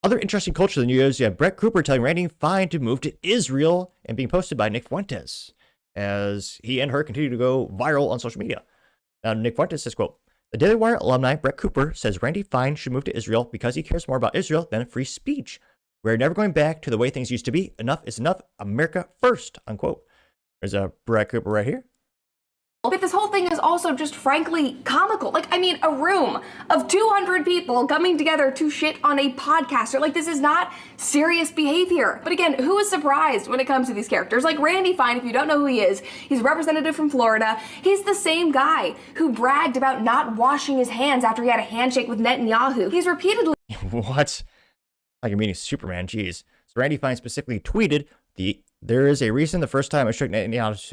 Other interesting cultural news, you have Brett Cooper telling Randy Fine to move to Israel and being posted by Nick Fuentes as he and her continue to go viral on social media. Now, Nick Fuentes says, quote, the Daily Wire alumni Brett Cooper says Randy Fine should move to Israel because he cares more about Israel than free speech. We're never going back to the way things used to be. Enough is enough. America first, unquote. There's a Brett Cooper right here. But this whole thing is also just frankly comical. Like, I mean, a room of 200 people coming together to shit on a podcaster. Like, this is not serious behavior. But again, who is surprised when it comes to these characters? Like Randy Fine, if you don't know who he is, he's a representative from Florida. He's the same guy who bragged about not washing his hands after he had a handshake with Netanyahu. He's repeatedly... What? Like you're meeting Superman, jeez. So Randy Fine specifically tweeted, there's a reason the first time I shook Netanyahu's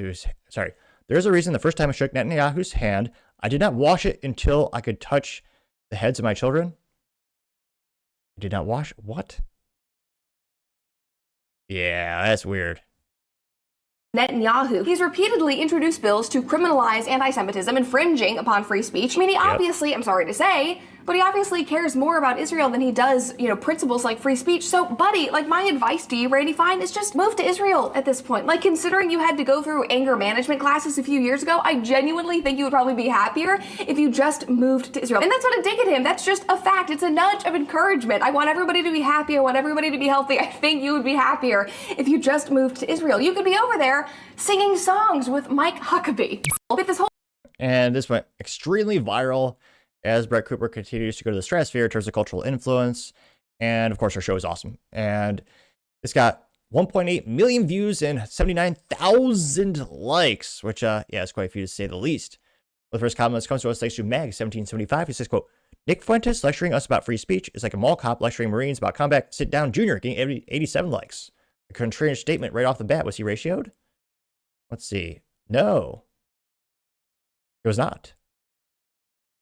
hand, I did not wash it until I could touch the heads of my children. I did not wash? What? Yeah, that's weird. Netanyahu. He's repeatedly introduced bills to criminalize anti-Semitism, infringing upon free speech. I mean, he obviously, I'm sorry to say, but he obviously cares more about Israel than he does, principles like free speech. So, buddy, like, my advice to you, Randy Fine, is just move to Israel at this point. Like, considering you had to go through anger management classes a few years ago, I genuinely think you would probably be happier if you just moved to Israel. And that's not a dig at him. That's just a fact. It's a nudge of encouragement. I want everybody to be happy. I want everybody to be healthy. I think you would be happier if you just moved to Israel. You could be over there singing songs with Mike Huckabee. With this whole... And this went extremely viral as Brett Cooper continues to go to the stratosphere in terms of cultural influence. And of course, our show is awesome. And it's got 1.8 million views and 79,000 likes, which, is quite a few to say the least. The first comment comes to us thanks to Mag1775. He says, quote, Nick Fuentes lecturing us about free speech is like a mall cop lecturing Marines about combat. Sit down, Junior, getting 87 likes. A contrarian statement right off the bat. Was he ratioed? Let's see. No. It was not.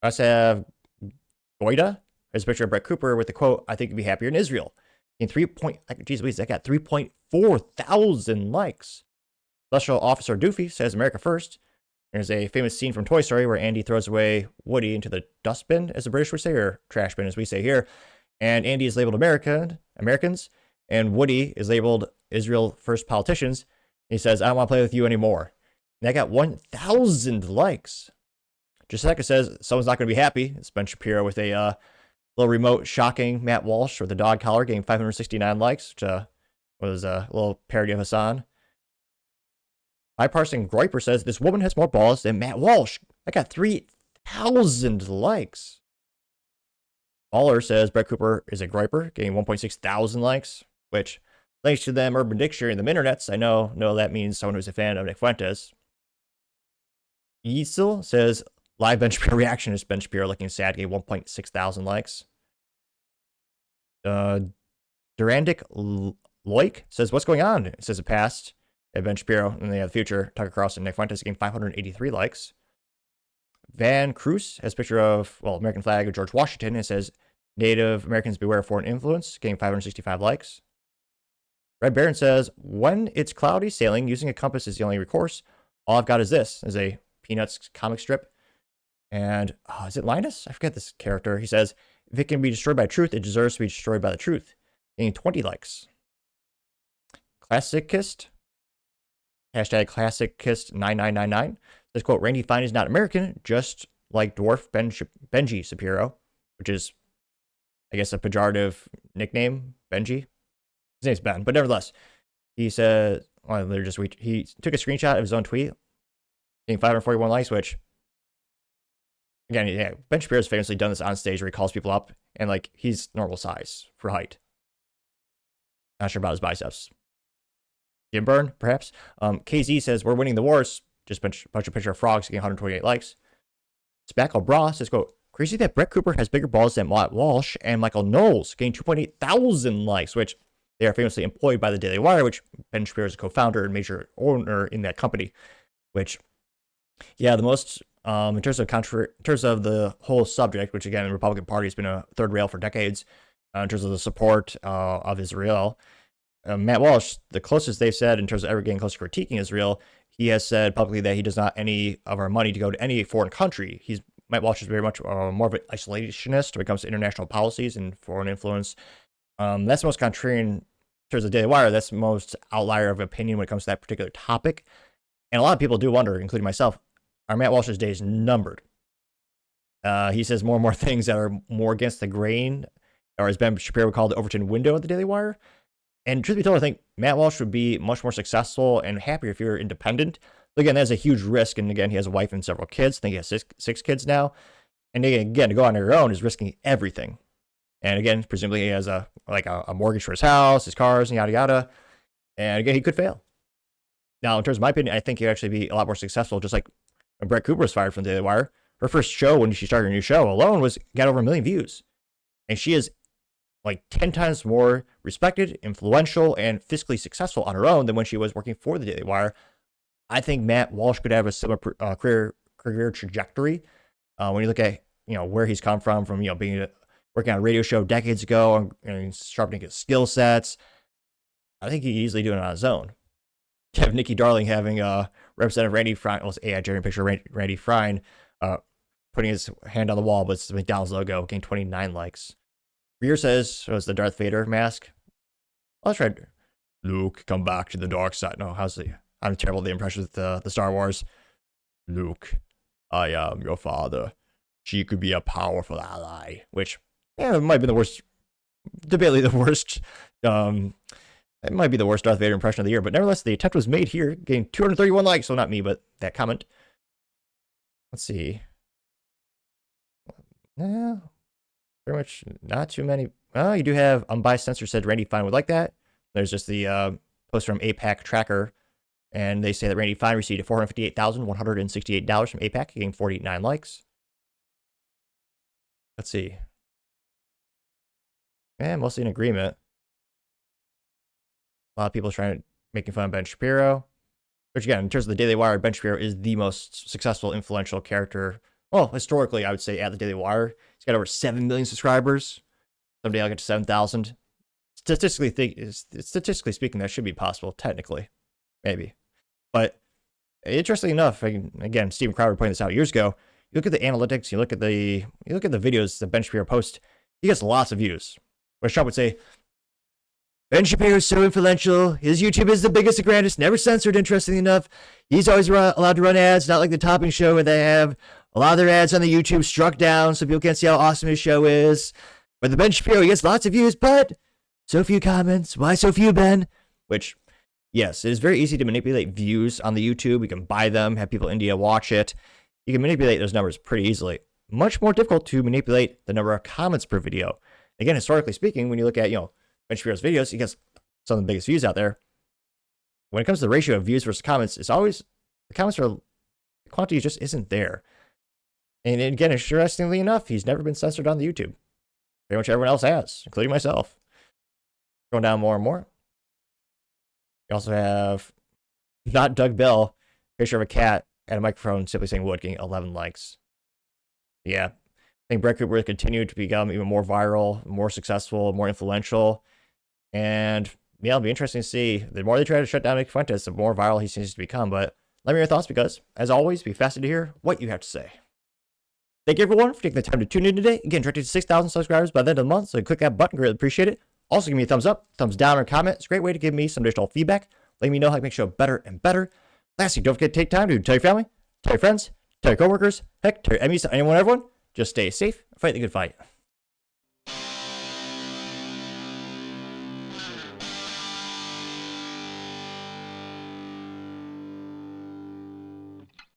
I also have Goida. There's a picture of Brett Cooper with the quote, I think you'd be happier in Israel. In that got 3.4 thousand likes. Special Officer Doofy says America first. There's a famous scene from Toy Story where Andy throws away Woody into the dustbin, as the British would say, or trash bin, as we say here. And Andy is labeled Americans, and Woody is labeled Israel first politicians. He says, I don't want to play with you anymore. And that got 1,000 likes. Jessica says, someone's not going to be happy. It's Ben Shapiro with a little remote shocking Matt Walsh or the dog collar getting 569 likes, which was a little parody of Hassan. Bipartisan Groiper says, this woman has more balls than Matt Walsh. I got 3,000 likes. Baller says Brett Cooper is a Groiper, getting 1.6 thousand likes, which, thanks to them Urban Dictionary and the Minternets, I know that means someone who's a fan of Nick Fuentes. Yeasel says, live Ben Shapiro reaction is Ben Shapiro looking sad, getting 1.6 thousand likes. Durandic Loic says, what's going on? It says the past at Ben Shapiro, and they have the future. Tucker Carlson and Nick Fuentes getting 583 likes. Van Cruz has a picture of, American flag of George Washington. It says, Native Americans beware of foreign influence, getting 565 likes. Red Baron says, when it's cloudy, sailing using a compass is the only recourse. All I've got is this. Is a Peanuts comic strip. And, is it Linus? I forget this character. He says, if it can be destroyed by truth, it deserves to be destroyed by the truth. Getting 20 likes. Classicist. Hashtag Classicist9999. Says, quote, Randy Fine is not American, just like dwarf Benji Shapiro, which is, I guess, a pejorative nickname, Benji. His name's Ben, but nevertheless, he said, he took a screenshot of his own tweet, getting 541 likes, which, again, Ben Shapiro's famously done this on stage where he calls people up, and, he's normal size for height. Not sure about his biceps. Jim Byrne, perhaps. KZ says, we're winning the wars. Just a bunch of picture of frogs getting 128 likes. Spackle Bra says, quote, crazy that Brett Cooper has bigger balls than Matt Walsh and Michael Knowles, getting 2.8 thousand likes, which they are famously employed by the Daily Wire, which Ben Shapiro is a co-founder and major owner in that company. Which, the most, in terms of the whole subject, which again, the Republican Party has been a third rail for decades, in terms of the support of Israel. Matt Walsh, the closest they've said in terms of ever getting close to critiquing Israel, he has said publicly that he does not any of our money to go to any foreign country. Matt Walsh is very much more of an isolationist when it comes to international policies and foreign influence. That's the most contrarian in terms of Daily Wire. That's the most outlier of opinion when it comes to that particular topic. And a lot of people do wonder, including myself, are Matt Walsh's days numbered? He says more and more things that are more against the grain, or as Ben Shapiro would call the Overton window of the Daily Wire. And truth be told, I think Matt Walsh would be much more successful and happier if you're independent. But again, that's a huge risk. And again, he has a wife and several kids. I think he has six kids now. And again, to go on your own is risking everything. And again, presumably he has a mortgage for his house, his cars, and yada yada. And again, he could fail. Now, in terms of my opinion, I think he'd actually be a lot more successful, just like when Brett Cooper was fired from the Daily Wire. Her first show, when she started her new show alone, got over 1 million views. And she is like 10 times more respected, influential, and fiscally successful on her own than when she was working for the Daily Wire. I think Matt Walsh could have a similar career trajectory. When you look at where he's come from being working on a radio show decades ago and sharpening his skill sets, I think he could easily do it on his own. You have Nikki Darling having Representative Randy Frein, well, it's AI generated picture Randy Frein, putting his hand on the wall, but it's the McDonald's logo, getting 29 likes. Greer says it was the Darth Vader mask. I'll try. Luke, come back to the dark side. No, I'm terrible at the impression with the Star Wars. Luke, I am your father. She could be a powerful ally. Which, it might be the worst, debatably the worst. It might be the worst Darth Vader impression of the year, but nevertheless, the attempt was made here, getting 231 likes. So not me, but that comment. Let's see. Yeah, pretty much not too many. Well, you do have Unbiased Censor said Randy Fine would like that. There's just the post from APAC Tracker, and they say that Randy Fine received $458,168 from APAC, getting 49 likes. Let's see. Yeah, mostly in agreement. A lot of people trying to making fun of Ben Shapiro, which again, in terms of the Daily Wire, Ben Shapiro is the most successful, influential character. Well, historically, I would say at the Daily Wire, he's got over 7 million subscribers. Someday I'll get to 7,000. Statistically speaking, that should be possible, technically, maybe. But interestingly enough, again, Steven Crowder pointed this out years ago. You look at the analytics, you look at the videos that Ben Shapiro posts. He gets lots of views. Where Trump would say, Ben Shapiro is so influential. His YouTube is the biggest and grandest, never censored, interestingly enough. He's always allowed to run ads, not like the Topping Show where they have a lot of their ads on the YouTube struck down so people can't see how awesome his show is. But the Ben Shapiro, he gets lots of views, but so few comments. Why so few, Ben? Which, yes, it is very easy to manipulate views on the YouTube. You can buy them, have people in India watch it. You can manipulate those numbers pretty easily. Much more difficult to manipulate the number of comments per video. Again, historically speaking, when you look at, Ben Shapiro's videos, he gets some of the biggest views out there. When it comes to the ratio of views versus comments, it's always, the quantity just isn't there. And again, interestingly enough, he's never been censored on the YouTube. Pretty much everyone else has, including myself. Going down more and more. You also have not Doug Bell, picture of a cat and a microphone simply saying wood, getting 11 likes. Yeah. I think Brett Cooper will continue to become even more viral, more successful, more influential. And yeah, it'll be interesting to see. The more they try to shut down Nick Fuentes, the more viral he seems to become. But let me know your thoughts because, as always, be fascinated to hear what you have to say. Thank you, everyone, for taking the time to tune in today. Again, directed to 6,000 subscribers by the end of the month, so click that button. Greatly appreciate it. Also, give me a thumbs up, thumbs down, or comment. It's a great way to give me some additional feedback. Let me know how to make the show better and better. Lastly, don't forget to take time to tell your family, tell your friends, tell your coworkers, heck, tell your enemies, anyone, everyone. Just stay safe, fight the good fight.